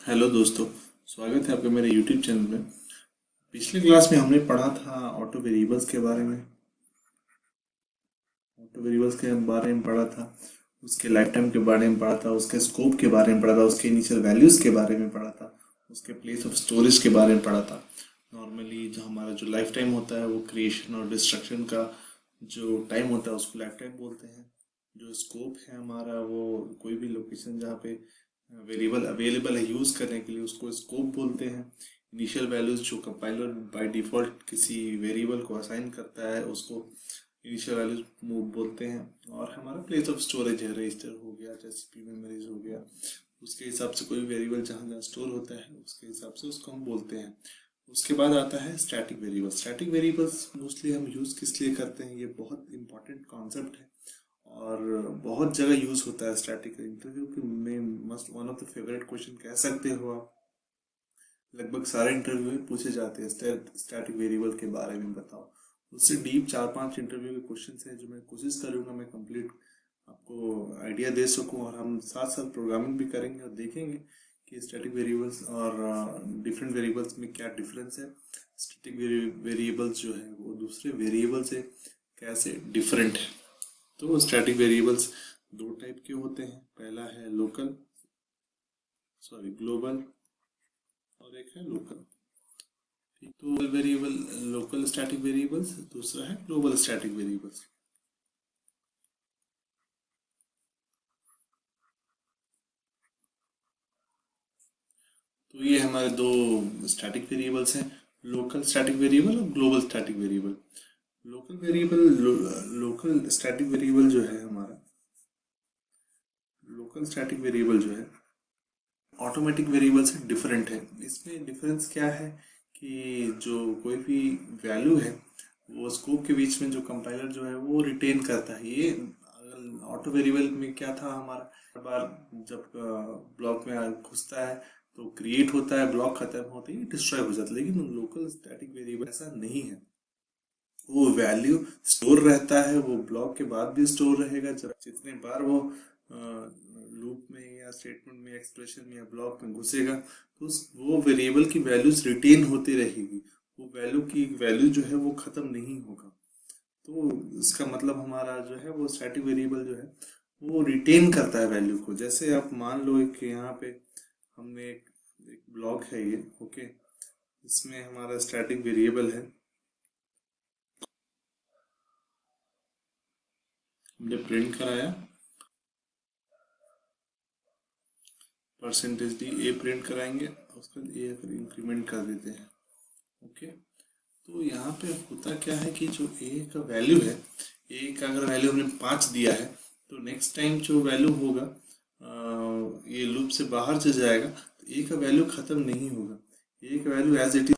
Hello दोस्तों। स्वागत है आपका मेरे YouTube चैनल में। पिछले क्लास में हमने पढ़ा था ऑटो वेरिएबल्स के बारे में। ऑटो वेरिएबल्स के बारे में पढ़ा था, उसके लाइफ टाइम के बारे में पढ़ा था, उसके स्कोप के बारे में पढ़ा था, उसके इनिशियल वैल्यूज़ के बारे में पढ़ा था, उसके प्लेस ऑफ स्टोरेज के बारे में पढ़ा था। नॉर्मली जो हमारा जो लाइफ टाइम होता है वो क्रिएशन और डिस्ट्रक्शन का जो टाइम होता है उसको लाइफ टाइम बोलते हैं। जो स्कोप है हमारा वो कोई भी लोकेशन जहाँ पे वेरिएबल अवेलेबल है यूज़ करने के लिए उसको स्कोप बोलते हैं। इनिशियल वैल्यूज जो कंपाइलर बाय डिफ़ॉल्ट किसी वेरिएबल को असाइन करता है उसको इनिशियल वैल्यूज बोलते हैं। और हमारा प्लेस ऑफ स्टोरेज है, रजिस्टर हो गया, एसएसपी मेमोरीज हो गया, उसके हिसाब से कोई वेरिएबल जहाँ जहाँ स्टोर होता है उसके हिसाब से उसको हम बोलते हैं। उसके बाद आता है static variables. Static variables mostly हम यूज़ किस लिए करते हैं, ये बहुत इंपॉर्टेंट कॉन्सेप्ट है और बहुत जगह यूज़ होता है। स्टैटिक इंटरव्यू में must one of the favourite question कह सकते हो आप। लगभग सारे इंटरव्यू में पूछे जाते हैं स्टैटिक वेरिएबल के बारे में बताओ। उससे डीप चार पांच इंटरव्यू के क्वेश्चंस हैं जो मैं कोशिश करूंगा मैं कंप्लीट आपको आइडिया दे सकूं। और हम साथ साथ प्रोग्रामिंग भी करेंगे और देखेंगे कि स्टैटिक वेरिएबल्स और डिफरेंट वेरिएबल्स में क्या डिफरेंस है। स्टैटिक वेरिएबल्स जो है वो दूसरे वेरिएबल से कैसे डिफरेंट है। तो स्टैटिक वेरिएबल्स दो टाइप के होते हैं। पहला है लोकल, सॉरी ग्लोबल, और एक है लोकल। ठीक, तो वेरिएबल लोकल स्टैटिक वेरिएबल्स, दूसरा है ग्लोबल स्टैटिक वेरिएबल्स। तो ये हमारे दो स्टैटिक वेरिएबल्स हैं, लोकल स्टैटिक वेरिएबल और global static variable. Local variable local static variable जो है हमारा, लोकल स्टैटिक वेरिएबल जो है ऑटोमेटिक वेरिएबल से डिफरेंट है। इसमें डिफरेंस क्या है कि जो कोई भी वैल्यू है वो स्कोप के बीच में जो कंपाइलर जो है वो रिटेन करता है। ये ऑटो वेरिएबल में क्या था हमारा, हर बार जब ब्लॉक में घुसता है तो क्रिएट होता है, ब्लॉक खत्म होते ही डिस्ट्रॉय हो जाता है। लेकिन लोकल स्टैटिक वेरिएबल ऐसा नहीं है, वो वैल्यू स्टोर रहता है, वो ब्लॉक के बाद भी स्टोर रहेगा। जब जितने बार वो लूप में या स्टेटमेंट में एक्सप्रेशन में या ब्लॉक में घुसेगा तो वो वेरिएबल की वैल्यूज रिटेन होती रहेगी। वो वैल्यू की वैल्यू जो है वो खत्म नहीं होगा। तो इसका मतलब हमारा जो है वो स्टैटिक वेरिएबल जो है वो रिटेन करता है वैल्यू को। जैसे आप मान लो कि यहाँ पे हमने एक ब्लॉक है ये, ओके, इसमें हमारा स्टैटिक वेरिएबल है, हमने प्रिंट कराया परसेंटेज डी ए प्रिंट कराएंगे, उसका ए अगर इंक्रीमेंट कर देते हैं, ओके। तो यहाँ पे होता क्या है कि जो ए का वैल्यू है, ए का अगर वैल्यू हमने 5 दिया है तो नेक्स्ट टाइम जो वैल्यू होगा ये लूप से बाहर चल जाएगा तो ए का वैल्यू खत्म नहीं होगा। ए का वैल्यू एज इट इज,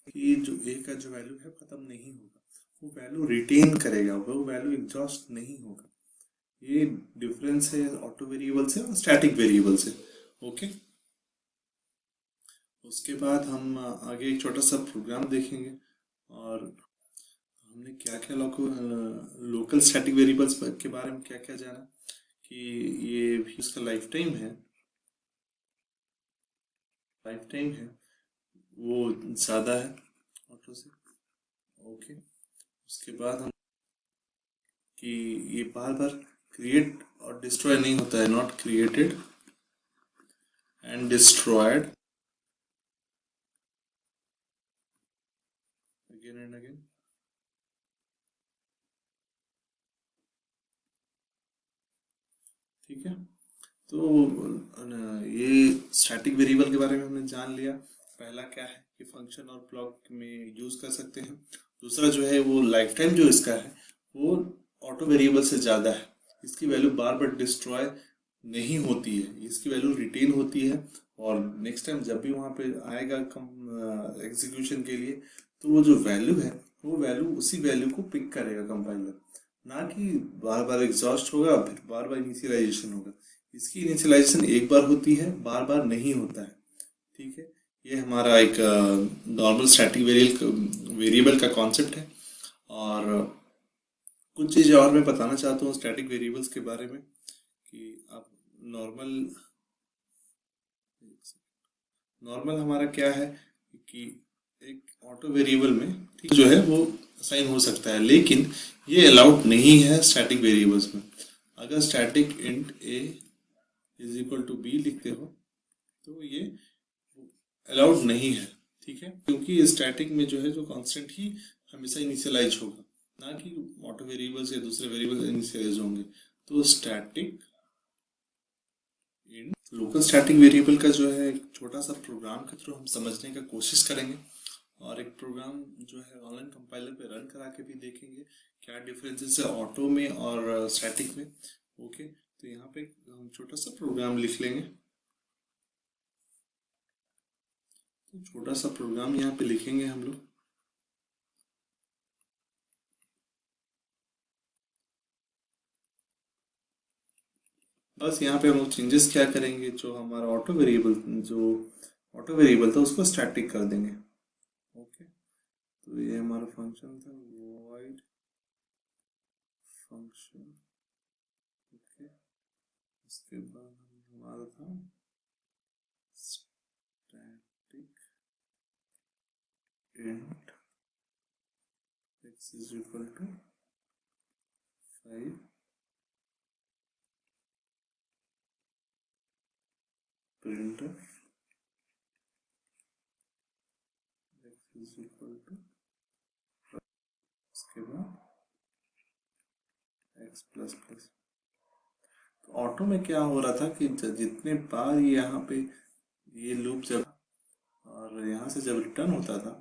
कि जो ए का जो वैल्यू है खत्म नहीं होगा, वो वैल्यू रिटेन करेगा, वो वैल्यू एग्जॉस्ट नहीं होगा। ये डिफरेंस है ऑटो वेरिएबल से और स्टैटिक वेरिएबल से, ओके। उसके बाद हम आगे एक छोटा सा प्रोग्राम देखेंगे और हमने क्या क्या लोकल स्टैटिक वेरिएबल्स के बारे में क्या क्या जाना कि ये भी उसका लाइफ टाइम है, लाइफ टाइम है वो ज़्यादा है ऑटो से, ओके। उसके बाद हम कि ये बार बार क्रिएट और डिस्ट्रॉय नहीं होता है, not created and destroyed again and again. ठीक है, तो ये स्टैटिक वेरिएबल के बारे में हमने जान लिया। पहला क्या है कि फंक्शन और ब्लॉक में यूज कर सकते हैं। दूसरा जो है वो लाइफ टाइम जो इसका है वो ऑटो वेरिएबल से ज़्यादा है। इसकी वैल्यू बार बार डिस्ट्रॉय नहीं होती है, इसकी वैल्यू रिटेन होती है और नेक्स्ट टाइम जब भी वहाँ पे आएगा कम एग्जीक्यूशन के लिए तो वो जो वैल्यू है वो वैल्यू उसी वैल्यू को पिक करेगा कंपाइलर, ना कि बार बार एग्जॉस्ट होगा फिर बार बार इनिशियलाइजेशन होगा। इसकी इनिशियलाइजेशन एक बार होती है, बार बार नहीं होता है। ठीक है, ये हमारा एक नॉर्मल स्टैटिक वेरिएबल का कॉन्सेप्ट है। और कुछ चीज़ें और मैं बताना चाहता हूँ स्टैटिक वेरिएबल्स के बारे में कि आप नॉर्मल नॉर्मल हमारा क्या है कि एक ऑटो वेरिएबल में ठीक जो है वो असाइन हो सकता है, लेकिन ये अलाउड नहीं है स्टैटिक वेरिएबल्स में। अगर static int a is equal to b लिखते हो तो ये अलाउड नहीं है, ठीक है, क्योंकि स्टैटिक में जो है जो कांस्टेंट ही हमेशा इनिशियलाइज होगा, ना कि ऑटो वेरिएबल्स या दूसरे वेरिएबल्स इनिशियलाइज होंगे। तो स्टैटिक इन लोकल स्टैटिक वेरिएबल का जो है एक छोटा सा प्रोग्राम के थ्रू हम समझने का कोशिश करेंगे, और एक प्रोग्राम जो है ऑनलाइन कंपाइलर पे रन करा के भी देखेंगे क्या डिफरेंसेस है ऑटो में और स्टैटिक में। ओके, तो यहाँ पे हम छोटा सा प्रोग्राम लिख लेंगे। तो छोटा सा प्रोग्राम यहाँ पे लिखेंगे हम लोग। बस यहाँ पे हम लोग चेंजेस क्या करेंगे, जो हमारा ऑटो वेरिएबल था उसको स्टैटिक कर देंगे। ओके, तो ये हमारा फंक्शन था void फंक्शन। ओके, उसके बाद हमारा था static int x is equal to 5 print x is equal to, उसके बाद x प्लस प्लस। तो ऑटो में क्या हो रहा था कि जितने बार यहाँ पे ये लूप जब और यहाँ से जब रिटर्न होता था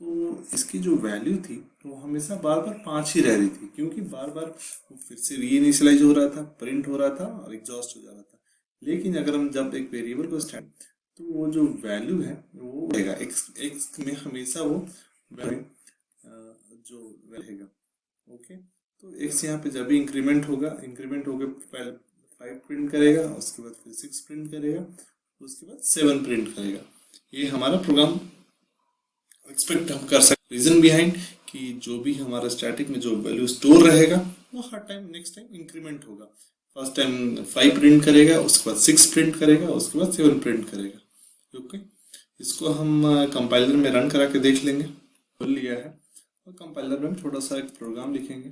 तो इसकी जो वैल्यू थी वो हमेशा बार बार 5 ही रह रही थी, क्योंकि बार बार वो फिर से रीइनिशियलाइज हो रहा था, प्रिंट हो रहा था और एग्जॉस्ट हो जा रहा था। लेकिन अगर हम जब एक वेरिएबल को स्टार्ट, तो वो जो वैल्यू है वो रहेगा एक्स में हमेशा वो जो रहेगा। ओके, तो एक्स यहाँ पे जब भी इंक्रीमेंट होगा पहले 5 प्रिंट करेगा, उसके बाद फिर 6 प्रिंट करेगा, उसके बाद 7 प्रिंट करेगा। ये हमारा प्रोग्राम एक्सपेक्ट हम कर सकते। रीजन बिहाइंड कि जो भी हमारा स्टैटिक में जो वैल्यू स्टोर रहेगा वो हर टाइम नेक्स्ट टाइम इंक्रीमेंट होगा। फर्स्ट टाइम 5 प्रिंट करेगा, उसके बाद 6 प्रिंट करेगा, उसके बाद 7 प्रिंट करेगा। ओके, इसको हम कंपाइलर में रन करा के देख लेंगे। खोल लिया है और कंपाइलर में हम थोड़ा सा एक प्रोग्राम लिखेंगे।